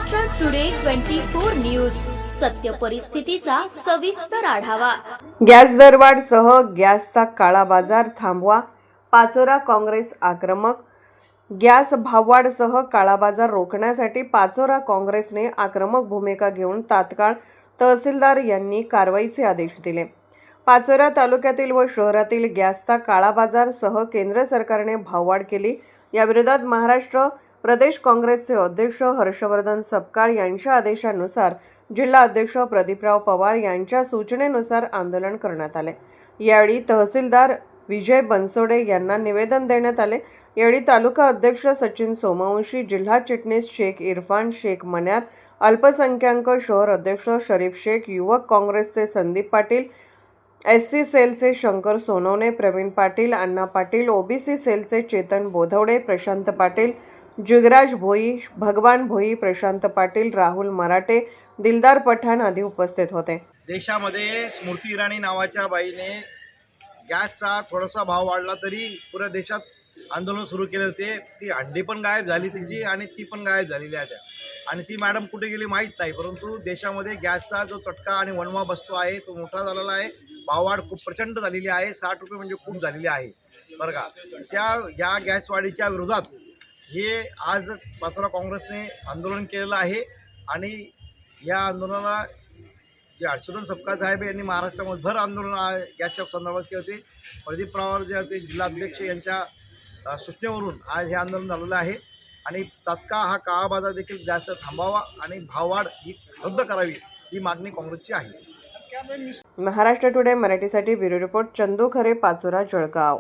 Maharashtra today 24 news, सत्य परिस्थितीचा सविस्तर आढावा। गॅस दरवाढसह गॅसचा काळा बाजार थांबवा, पाचोरा काँग्रेस आक्रमक। गॅस भाववाढसह काळा बाजार रोखण्यासाठी पाचोरा काँग्रेसने आक्रमक भूमिका घेऊन तात्काळ तहसीलदार यांनी कारवाईचे आदेश दिले। पाचोरा तालुक्यातील व शहरातील गॅसचा काळा बाजारसह केंद्र सरकारने भाववाढ केली। या विरोधात महाराष्ट्र प्रदेश काँग्रेसचे अध्यक्ष हर्षवर्धन सपकाळ यांच्या आदेशानुसार जिल्हा अध्यक्ष प्रदीपराव पवार यांच्या सूचनेनुसार आंदोलन करण्यात आले। यावेळी तहसीलदार विजय बनसोडे यांना निवेदन देण्यात आले। यावेळी तालुका अध्यक्ष सचिन सोमवंशी, जिल्हा चिटणीस शेख इरफान शेख मन्यार, अल्पसंख्याक शहर अध्यक्ष शरीफ शेख, युवक काँग्रेसचे संदीप पाटील, एससी सेलचे शंकर सोनवणे, प्रवीण पाटील, अण्णा पाटील, ओबीसी सेलचे चेतन बोधवडे, प्रशांत पाटील, जुगराज भोई, भगवान भोई, प्रशांत पाटील, राहुल मराठे, दिलदार पठाण आदी उपस्थित होते। देशामध्ये स्मृती इराणी नावाच्या बाईने गॅसचा थोडासा भाव वाढला तरी पुऱ्या देशात आंदोलन सुरू केले होते। ती हंडी पण गायब झाली तिची आणि ती पण गायब झालेली आहे आणि ती मॅडम कुठे गेली माहीत नाही। परंतु देशामध्ये गॅसचा जो चटका आणि वणवा बसतो आहे तो मोठा झालेला आहे। भाववाढ खूप प्रचंड झालेली आहे। 60 रुपये म्हणजे खूप झालेली आहे बरं का। या गॅसवाढीच्या विरोधात हे आज पाचोरा काँग्रेसने आंदोलन केलेलं आहे आणि या आंदोलनाला जे हर्षवर्धन सपकाळ साहेब यांनी महाराष्ट्रामध्ये भर आंदोलन गॅसच्या संदर्भात केले होते। प्रदीप पवार जे होते जिल्हाध्यक्ष यांच्या सूचनेवरून आज हे आंदोलन झालेलं आहे आणि तात्काळ हा काळा बाजार देखील गॅसचा थांबावा आणि भाववाढ ही रद्द करावी ही मागणी काँग्रेसची आहे। महाराष्ट्र टुडे मराठीसाठी ब्युरो रिपोर्ट चंदू खरे, पाचोरा, जळगाव।